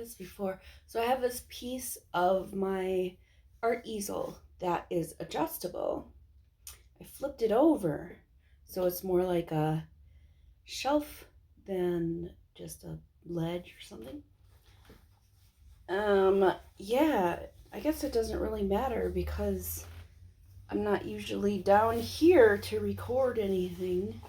this before. So I have this piece of my art easel that is adjustable. I flipped it over so it's more like a shelf than just a ledge or something. Yeah, I guess it doesn't really matter because I'm not usually down here to record anything.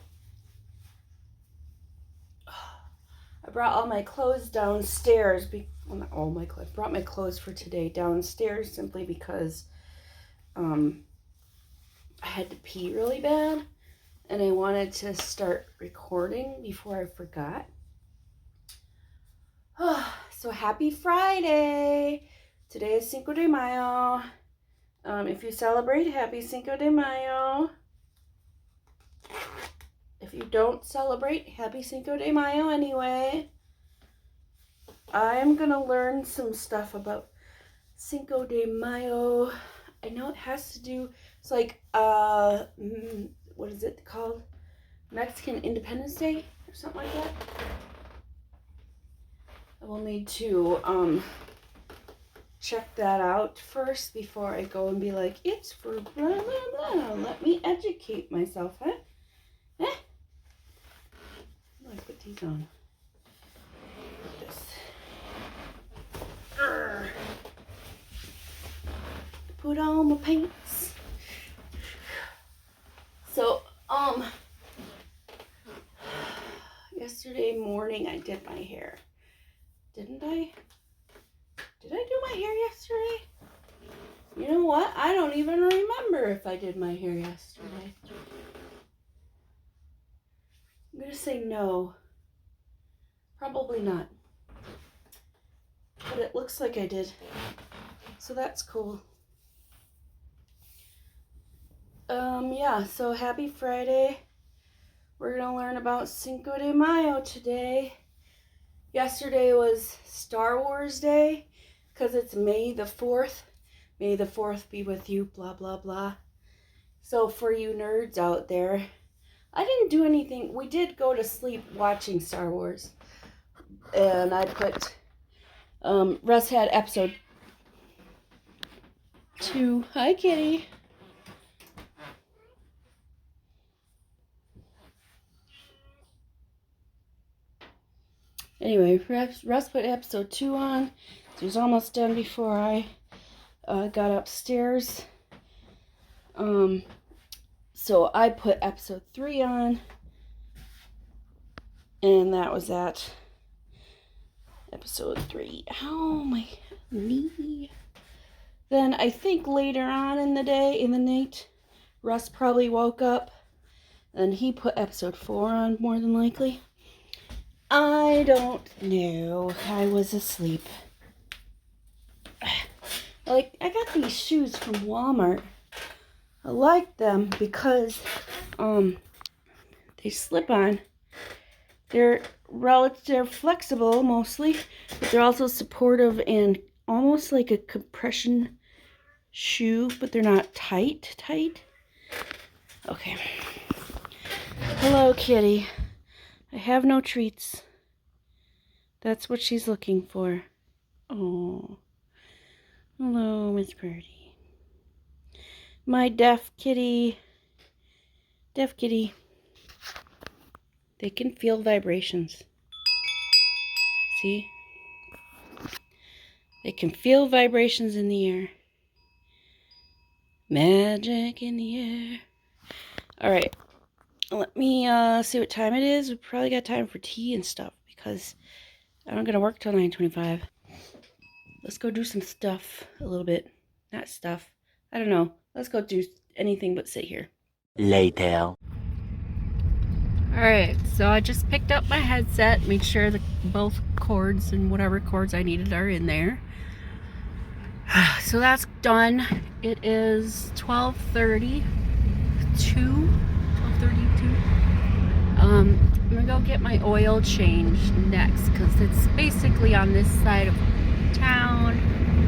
I brought all my clothes downstairs. Well, not all my clothes. I brought my clothes for today downstairs simply because I had to pee really bad and I wanted to start recording before I forgot. So happy Friday! Today is Cinco de Mayo. If you celebrate, happy Cinco de Mayo. If you don't celebrate, happy Cinco de Mayo anyway. I'm gonna learn some stuff about Cinco de Mayo. I know it has to do, it's like, what is it called? Mexican Independence Day or something like that. I will need to check that out first before I go and be like, it's for blah, blah, blah. Let me educate myself, huh? Eh? How do I put these on? Like this. Put on my pants. So, yesterday morning I did my hair. Didn't I? Did I do my hair yesterday? You know what? I don't even remember if I did my hair yesterday. I'm gonna say no. Probably not. But it looks like I did. So that's cool. Yeah, so happy Friday. We're gonna learn about Cinco de Mayo today. Yesterday was Star Wars Day because it's May the 4th. May the 4th be with you, blah, blah, blah. So for you nerds out there, I didn't do anything. We did go to sleep watching Star Wars. And I put, Russ had episode 2. Hi, kitty. Anyway, Russ put episode 2 on. So it was almost done before I got upstairs. So I put episode 3 on. And that was that. Episode 3. Ow, my knee. Then I think later on in the night, Russ probably woke up. And he put episode 4 on, more than likely. I don't know. I was asleep. Like, I got these shoes from Walmart. I like them because they slip on. They're flexible mostly, but they're also supportive and almost like a compression shoe, but they're not tight. Okay. Hello, kitty. I have no treats. That's what she's looking for. Oh. Hello, Miss Birdie. My deaf kitty. Deaf kitty. They can feel vibrations. See? They can feel vibrations in the air. Magic in the air. Alright. Let me see what time it is. We probably got time for tea and stuff because I'm gonna work till 9:25. Let's go do some stuff a little bit. Not stuff. I don't know. Let's go do anything but sit here. Later. Alright, so I just picked up my headset, made sure that both cords and whatever cords I needed are in there. So that's done. It is 12:32. I'm gonna go get my oil changed next because it's basically on this side of town.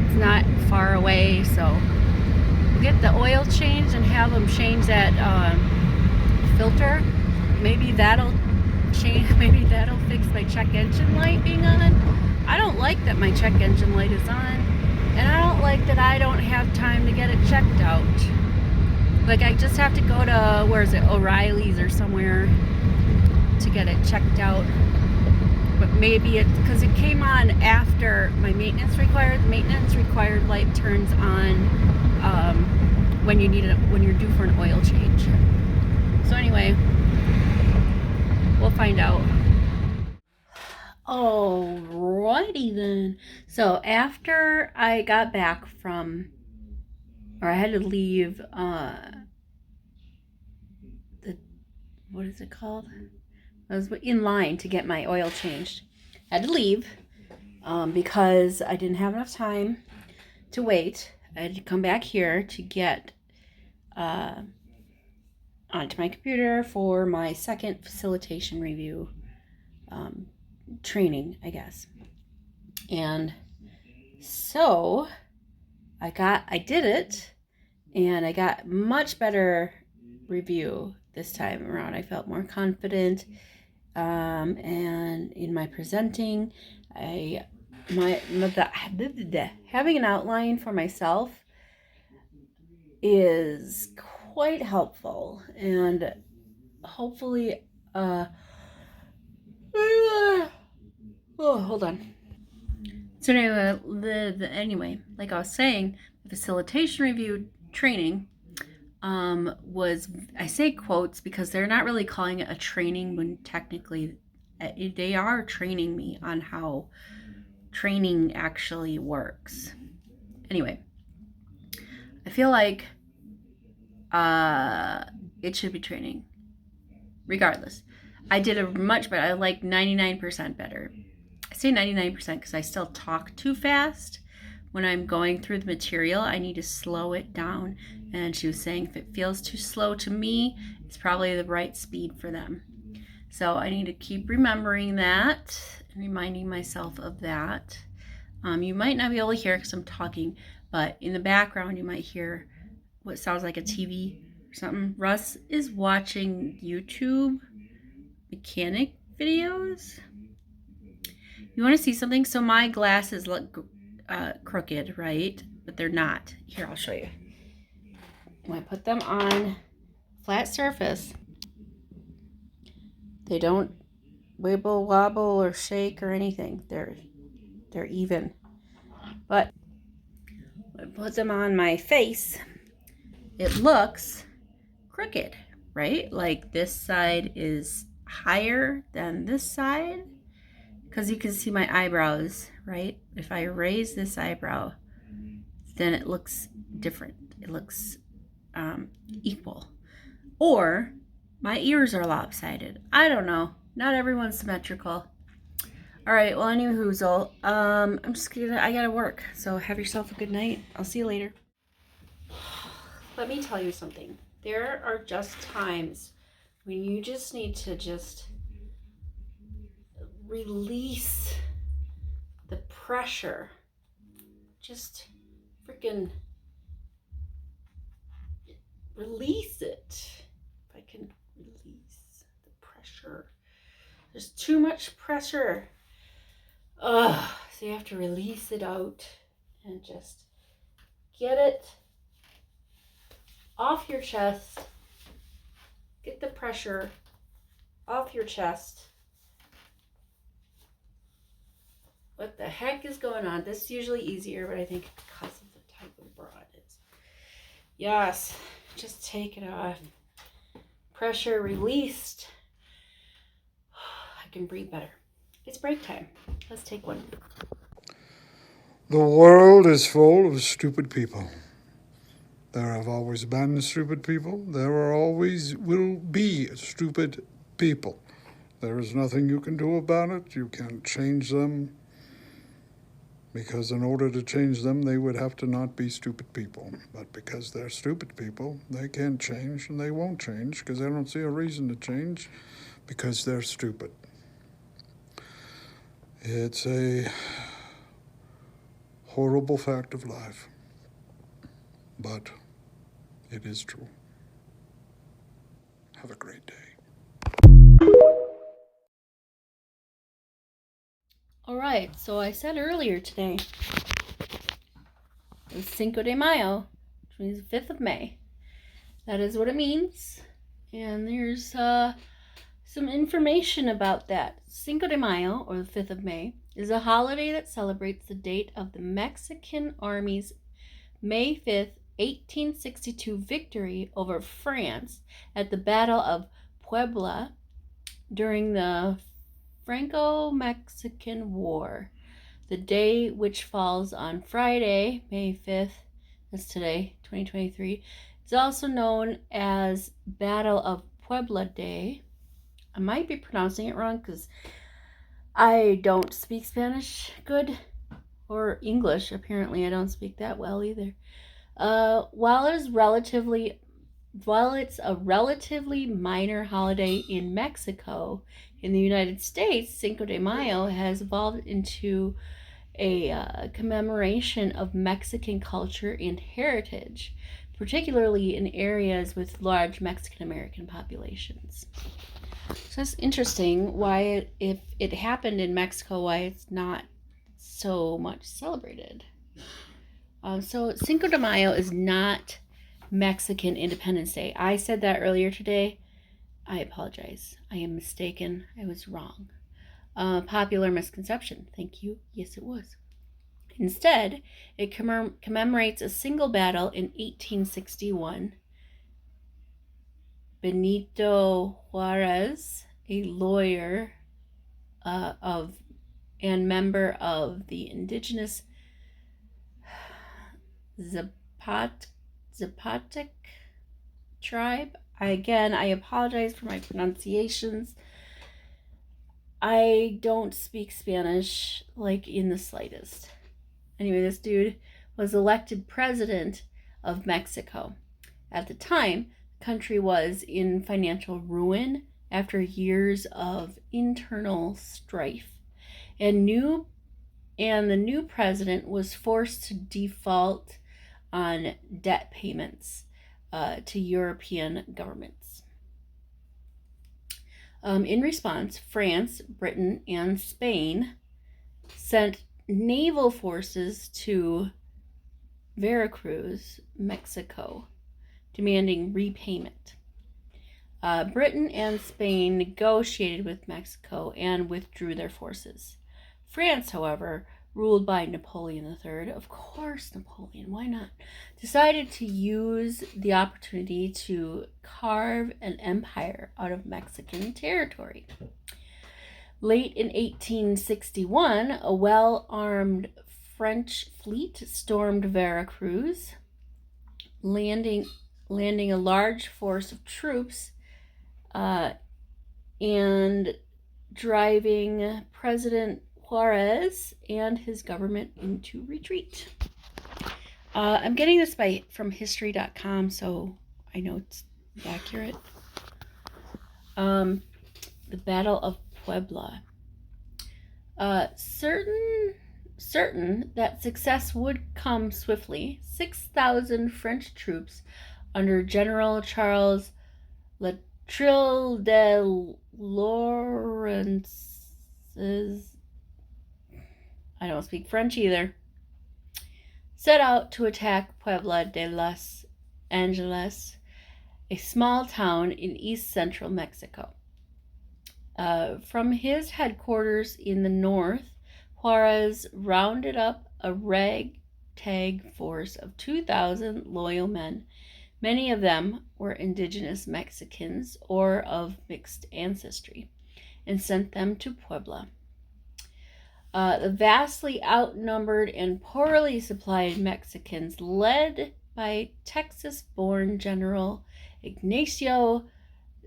It's not far away, so we'll get the oil changed and have them change that filter. Maybe that'll change. Maybe that'll fix my check engine light being on. I don't like that my check engine light is on, and I don't like that I don't have time to get it checked out. Like, I just have to go to, where is it, O'Reilly's or somewhere to get it checked out. But maybe it, because it came on after my maintenance required. The maintenance required light turns on when you're due for an oil change. So anyway, we'll find out. Alrighty then. So after I got back from, or I had to leave what is it called? I was in line to get my oil changed. I had to leave because I didn't have enough time to wait. I had to come back here to get onto my computer for my second facilitation review training, I guess. And so I did it, and I got much better review this time around. I felt more confident, and in my presenting, having an outline for myself is quite helpful, and hopefully, hold on. So anyway, like I was saying, the facilitation review training was, I say quotes because they're not really calling it a training when technically they are training me on how training actually works. Anyway, I feel like it should be training regardless. I did a much better, I like 99% better. I say 99% because I still talk too fast. When I'm going through the material, I need to slow it down. And she was saying if it feels too slow to me, it's probably the right speed for them. So I need to keep remembering that and reminding myself of that. You might not be able to hear because I'm talking, but in the background you might hear what sounds like a TV or something. Russ is watching YouTube mechanic videos. You want to see something? So my glasses look crooked, right? But they're not. Here, I'll show you. When I put them on flat surface, they don't wibble, wobble, or shake or anything. They're even. But when I put them on my face, it looks crooked, right? Like this side is higher than this side, because you can see my eyebrows, right? If I raise this eyebrow, then it looks different. It looks equal. Or my ears are lopsided. I don't know. Not everyone's symmetrical. All right, well, anywho, I'm just I gotta work. So have yourself a good night. I'll see you later. Let me tell you something. There are just times when you just need to just release the pressure. Just freaking release it. If I can release the pressure. There's too much pressure. So you have to release it out and just get it off your chest. Get the pressure off your chest. What the heck is going on? This is usually easier, but I think because of the type of bra it is. Yes, just take it off. Pressure released. I can breathe better. It's break time. Let's take one. The world is full of stupid people. There have always been stupid people. There always will be stupid people. There is nothing you can do about it. You can't change them, because in order to change them, they would have to not be stupid people. But because they're stupid people, they can't change, and they won't change because they don't see a reason to change, because they're stupid. It's a horrible fact of life, but it is true. Have a great day. All right. right, so I said earlier today, it's Cinco de Mayo, which means the 5th of May. That is what it means. And there's some information about that. Cinco de Mayo, or the 5th of May, is a holiday that celebrates the date of the Mexican Army's May 5th, 1862 victory over France at the Battle of Puebla during the Franco-Mexican War. The day, which falls on Friday, May 5th, that's today, 2023, is also known as Battle of Puebla Day. I might be pronouncing it wrong because I don't speak Spanish good, or English. Apparently I don't speak that well either. While it's a relatively minor holiday in Mexico, in the United States, Cinco de Mayo has evolved into a commemoration of Mexican culture and heritage, particularly in areas with large Mexican American populations. So it's interesting why, if it happened in Mexico, why it's not so much celebrated. So Cinco de Mayo is not Mexican Independence Day. I said that earlier today. I apologize. I am mistaken. I was wrong. Popular misconception. Thank you. Yes, it was. Instead, it commemorates a single battle in 1861. Benito Juarez, a lawyer and member of the indigenous Zapotec tribe. I apologize for my pronunciations. I don't speak Spanish like in the slightest. Anyway, this dude was elected president of Mexico. At the time, the country was in financial ruin after years of internal strife, and the new president was forced to default on debt payments to European governments. In response, France, Britain, and Spain sent naval forces to Veracruz, Mexico, demanding repayment. Britain and Spain negotiated with Mexico and withdrew their forces. France, however, ruled by Napoleon III, of course Napoleon, why not, decided to use the opportunity to carve an empire out of Mexican territory. Late in 1861, a well-armed French fleet stormed Veracruz, landing a large force of troops and driving President Juarez and his government into retreat. I'm getting this from history.com, so I know it's accurate. The Battle of Puebla. Certain that success would come swiftly, 6,000 French troops under General Charles Latreille de Lawrence's, I don't speak French either, set out to attack Puebla de los Angeles, a small town in east central Mexico. From his headquarters in the north, Juarez rounded up a ragtag force of 2,000 loyal men. Many of them were indigenous Mexicans or of mixed ancestry, and sent them to Puebla. The vastly outnumbered and poorly supplied Mexicans, led by Texas-born General Ignacio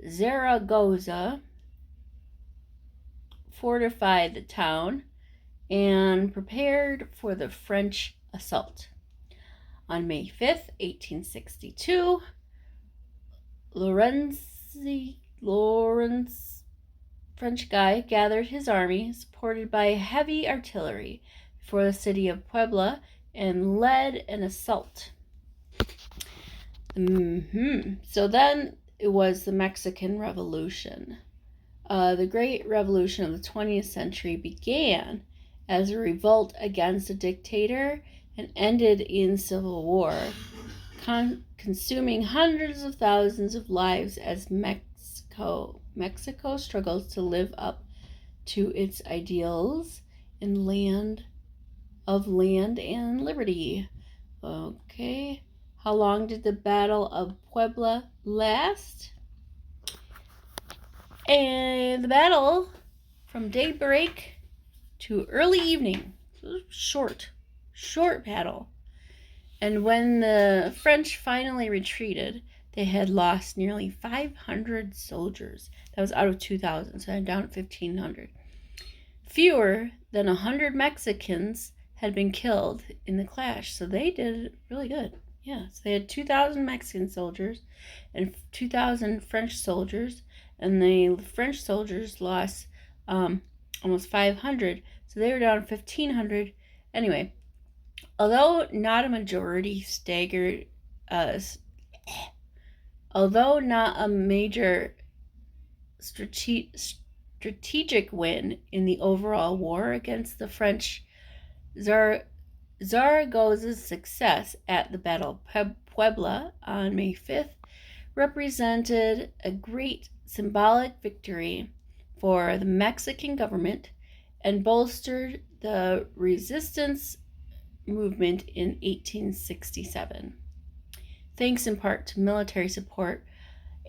Zaragoza, fortified the town and prepared for the French assault. On May 5th, 1862, Lawrence, French guy, gathered his army, supported by heavy artillery, before the city of Puebla and led an assault. So then it was the Mexican Revolution. The Great Revolution of the 20th century began as a revolt against a dictator and ended in civil war, consuming hundreds of thousands of lives as Mexico struggles to live up to its ideals in land and liberty. Okay. How long did the Battle of Puebla last? And the battle from daybreak to early evening. Short battle. And when the French finally retreated, they had lost nearly 500 soldiers. That was out of 2,000, so down at 1,500. Fewer than 100 Mexicans had been killed in the clash, so they did really good. Yeah, so they had 2,000 Mexican soldiers and 2,000 French soldiers, and the French soldiers lost almost 500, so they were down 1,500. Anyway, although not a major strategic win in the overall war against the French, Zaragoza's success at the Battle of Puebla on May 5th represented a great symbolic victory for the Mexican government and bolstered the resistance movement in 1867, thanks in part to military support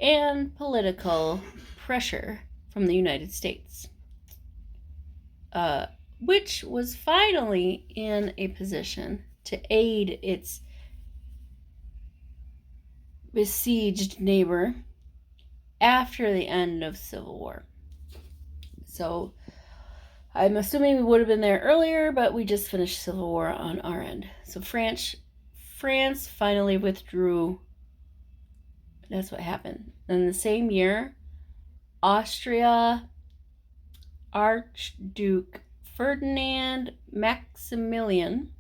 and political pressure from the United States, which was finally in a position to aid its besieged neighbor after the end of Civil War. So I'm assuming we would have been there earlier, but we just finished Civil War on our end. So France finally withdrew. That's what happened. In the same year, Austria Archduke Ferdinand Maximilian,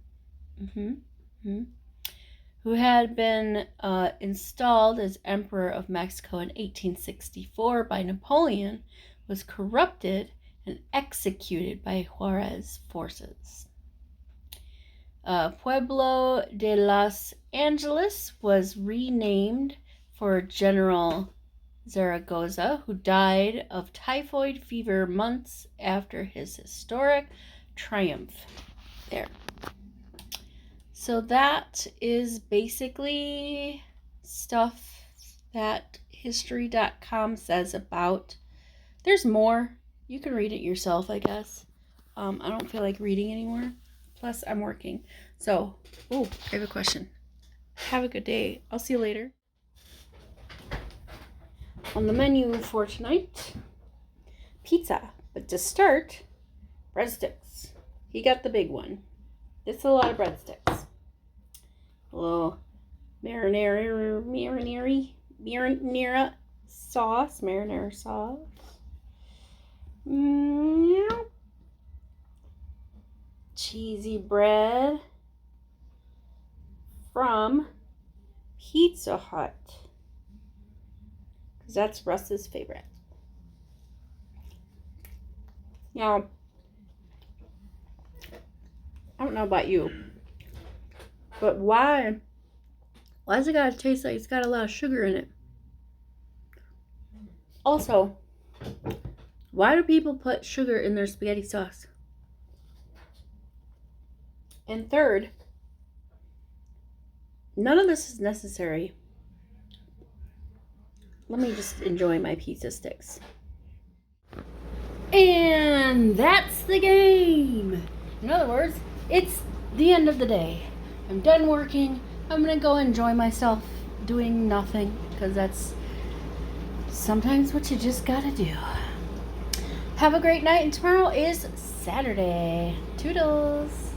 who had been installed as Emperor of Mexico in 1864 by Napoleon, was corrupted and executed by Juarez's forces. Pueblo de los Angeles was renamed for General Zaragoza, who died of typhoid fever months after his historic triumph there. So that is basically stuff that history.com says about. There's more. You can read it yourself, I guess. I don't feel like reading anymore. Plus, I'm working. So, I have a question. Have a good day. I'll see you later. On the menu for tonight, pizza. But to start, breadsticks. He got the big one. It's a lot of breadsticks. A little marinara sauce. Cheesy bread from Pizza Hut, because that's Russ's favorite. Now, I don't know about you, but why does it gotta taste like it's got a lot of sugar in it? Also, why do people put sugar in their spaghetti sauce? And third, none of this is necessary. Let me just enjoy my pizza sticks. And that's the game. In other words, it's the end of the day. I'm done working. I'm gonna go enjoy myself doing nothing, because that's sometimes what you just gotta do. Have a great night, and tomorrow is Saturday. Toodles.